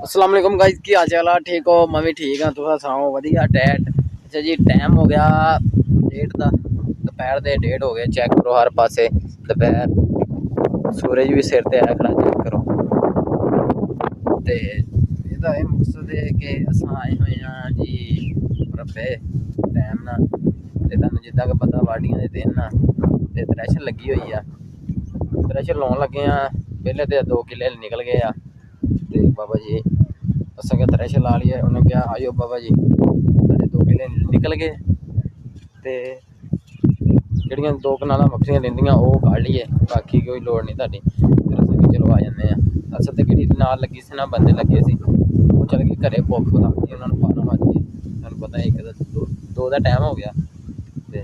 अस्सलाम वालेकुम गाइस, की हाल चाल है? ठीक हो? मैं भी ठीक हाँ। तुम सुनाओ? वधिया डैट। अच्छा जी, टाइम हो गया डेढ़ का, दोपहर के 1:30 हो गए। चेक करो हर पासे दोपहर, सूरज भी सिर ते है खड़ा। चेक करो तो ਇਹਦਾ ਇਹ ਮਕਸਦ है कि असां आए हुए हैं जी रब्बे टाइम ना। ਤੇ ਤੁਹਾਨੂੰ ਜਿੱਦਾਂ ਕਿ ਪਤਾ ਵਾਢੀਆਂ ਦੇ ਦਿਨ ਨਾ ਤੇ ਥ੍ਰੈਸ਼ਰ ਲੱਗੀ ਹੋਈ ਆ। ਥ੍ਰੈਸ਼ਰ ਲਾਉਣ ਲੱਗੇ ਆ। ਪਹਿਲੇ ਤੇ 2 ਕਿੱਲੇ ਨਿਕਲ ਗਏ ਆ ਤੇ ਬਾਬਾ ਜੀ असा क्या थ्रैशर ला लिया। उन्हें क्या आयो बाबा जी साढ़े 2 किले निकल गए तो जड़ियाँ 2 कनालां बक्खरियां रहिंदियां ओह कढ़ लीए, बाकी कोई लोड़ नहीं तुहाडी। फिर अस कि चलो आ जाने असल तो कि नाल लगी सी ना, बंदे लगे सी, वो चल गए घरे। भुख लगती उन्होंने 12 बज गए। तुहानूं पता एक दो का टाइम हो गया तो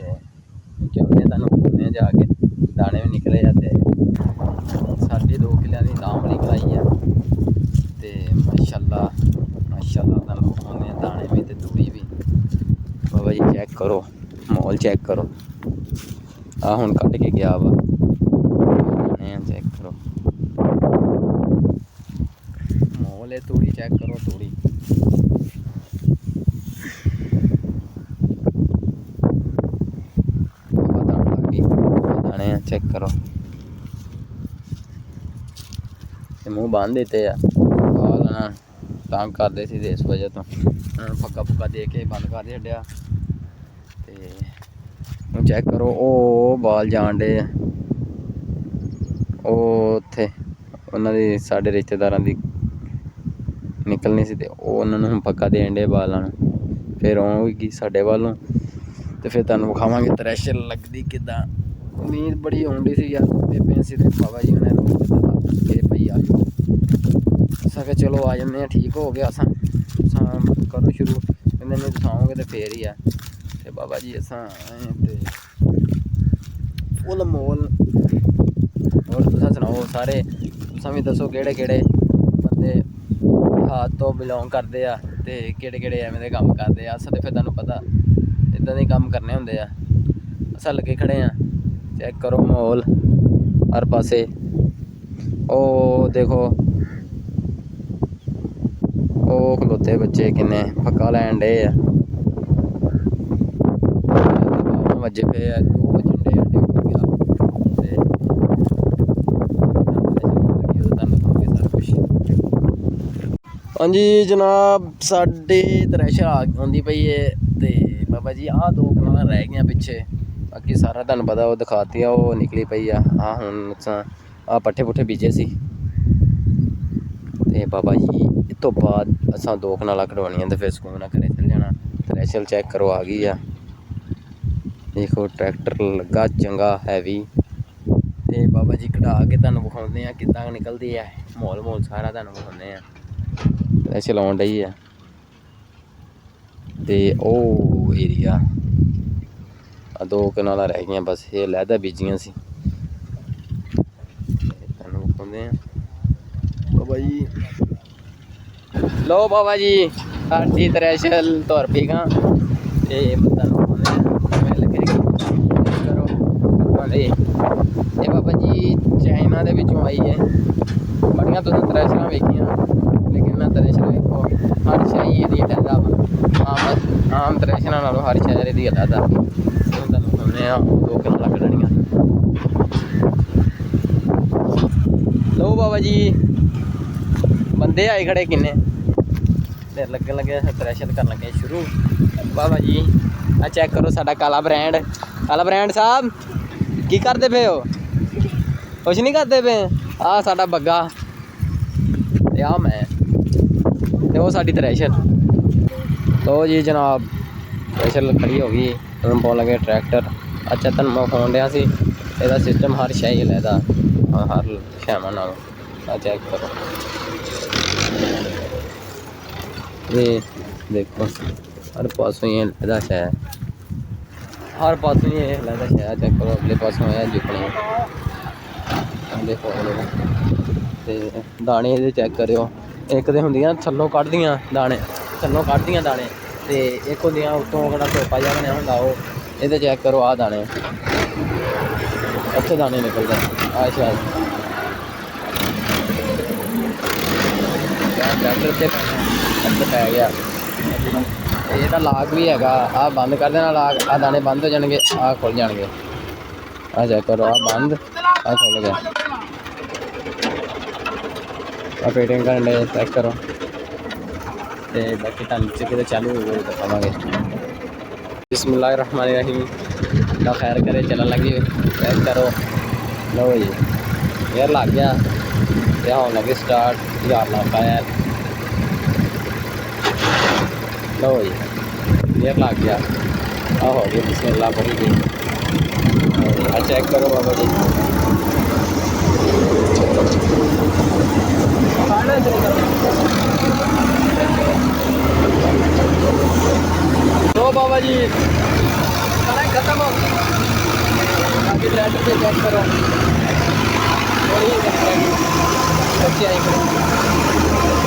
चलते तुहानूं घूमने जाके दाने भी निकले आ। साढ़े 2 किलियां दी दाम निकल आई है ते माशाअल्लाह तुहानूं दिखाउने दाने भी ते तूड़ी भी। बाबा जी चेक करो माहौल, चेक करो आ हुण कट के गया वा। चेक करो माहौल है, तूड़ी चेक करो तूड़ी। दाने चेक करो, मूँह बांध देते आ तंग करते थे इस वजह तो फक्का फुक्का दे के बंद कर छड्डिया। तो चेक करो ओ बाल जान डे उत्थे उन्हां दी साडे रिश्तेदारां दी निकलनी सी ते उन्होंने पक्का देन डे बालां नूं। फिर आउगी साडे वालों तो फिर तुहानूं विखावांगे थ्रैशर लगदी किदां। उम्मीद बड़ी आउंदी सी यार पेपे सी ते बाबा जी ने रोक दित्ता कि भई आ असां के चलो आ जन्ने। ठीक हो गया असां करो शुरू, कहंदे नहीं दिखाओगे तो फिर ही है। तो बाबा जी असां आए ते फुल मोल। और तुसां सनाओ सारे, तुसां भी दसो केड़े केड़े बंदे हाथ तो बिलोंग करते आ ते केड़े केड़े एवें दे कम्म करदे आ। असां ते फिर तुहानूं पता इदां दे कम्म करने हुंदे आ। असां लगे खड़े आ। चेक करो माहौल हर पासे। ओ देखो ओ खलोते बच्चे किन्ने पक्का लैन डे आ। वजे पे 2 वजन डे हो गया हाँ जी जनाब, साढ़े थ्रैशर आंदी पई है ते बाबा जी आ 2 कनालां रह गई पिछे, बाकी सारा तुहानूं पता वो दिखाती वो निकली पई आ। हुण आ पट्ठे पुट्ठे बीजे सी ते बाबा जी इस तो बाद असां 2 कनालां कढवानियां ते फिर सकून नाल घरे चल जाना। थ्रैशर चेक करो आ गई आ। देखो ट्रैक्टर लगा चंगा हैवी ते बाबा जी कढ़ा के तुहानूं विखाउंदे आ किदां निकलदी है। माहौल सारा तुहानूं विखाउंदे आ। थ्रैशर लाउण डई है ते ओह एरिया 2 कनालां रह गईयां बस, ये लैदा बीजियां सी। तुहानूं विखाउंदे आ बाबा जी। लो बाबा जी साडी थ्रैशर तुर पई गां ते तुहानूं विखाउंदे आ लगे करो बड़े। ये बाबा जी चाइना दे विचों आई है। बड़ियां तुसें थ्रैशरां वेखियां लेकिन ना थ्रैशर वेखो हर शै एह्दी लैदा वा। आम थ्रैशरां नालों हर शै एह्दी लैदा। तुहानूं विखाउंदे आ 2 कनालां कड्ढनियां। लो बाबा जी बंदे आए खड़े किन्ने ते लग्गन लगे थ्रैशर करन लगे शुरू। बाबा जी आ चेक करो साडा काला ब्रांड साहब की करदे पे हो? कुछ नहीं करते पे। आ साडा बग्गा ते आ मैं ते वो साडी थ्रैशर। तो जी जनाब थ्रैशर खड़ी हो गई। हम पाउण लगे ट्रैक्टर। अच्छा तुहानूं मैं विखाउण डिया सी ਇਹਦਾ सिस्टम हर शै ही लैदा हर शैवां नालों। आ चेक करो ये देखो हर पासों ही लैदा शै, हर पासों ही लैदा शै। चेक करो अगले पासों है जुकने देखो ते दाने ये चेक करो। एक तो होंदियां थल्लों कढ़दियां दाने, थल्लों कढ़दियां दाने ते एक होंदियां उत्तों कड़ा टोपा जिहा बनेआ होंदा ओह्। ये चेक करो आ दाने अच्छे दाने निकलदे। अच्छा ਟਰੈਕਟਰ ਤੇ ਅੰਦਰ ਪੈ ਗਿਆ। ਇਹਦਾ ਲਾਕ ਵੀ ਹੈਗਾ, ਆ ਬੰਦ ਕਰ ਦੇਣਾ ਲਾਕ, ਆ ਦਾਣੇ ਬੰਦ ਹੋ ਜਾਣਗੇ, ਆ ਖੁੱਲ ਜਾਣਗੇ। ਆ ਚੈੱਕ ਕਰੋ, ਆ ਬੰਦ, ਆ ਖੁੱਲ ਗਿਆ। ਆ ਫਿਟਿੰਗ ਕਰਨ ਦੇ ਚੈੱਕ ਕਰੋ। ਤੇ ਬਾਕੀ ਤੁਹਾਨੂੰ ਕਿਤੇ ਚਾਲੂ ਹੋ ਗਏ ਦਿਖਾਵਾਂਗੇ। ਬਿਸਮਿल्लाह रहमान रहीम। ना खैर करे चलन लगी चेक करो। लो जी यार लग गया ते होने लगे स्टार्ट। यार लाता यार, लो जी यार लग गया। आ हो गई बिस्मिल्लाह पड़ी गई। चेक करो बाबा जी। तो बाबा जी खत्म हो गई। बाकी ट्रैक्टर पे चेक करो, थोड़ी बच्चे आई करो।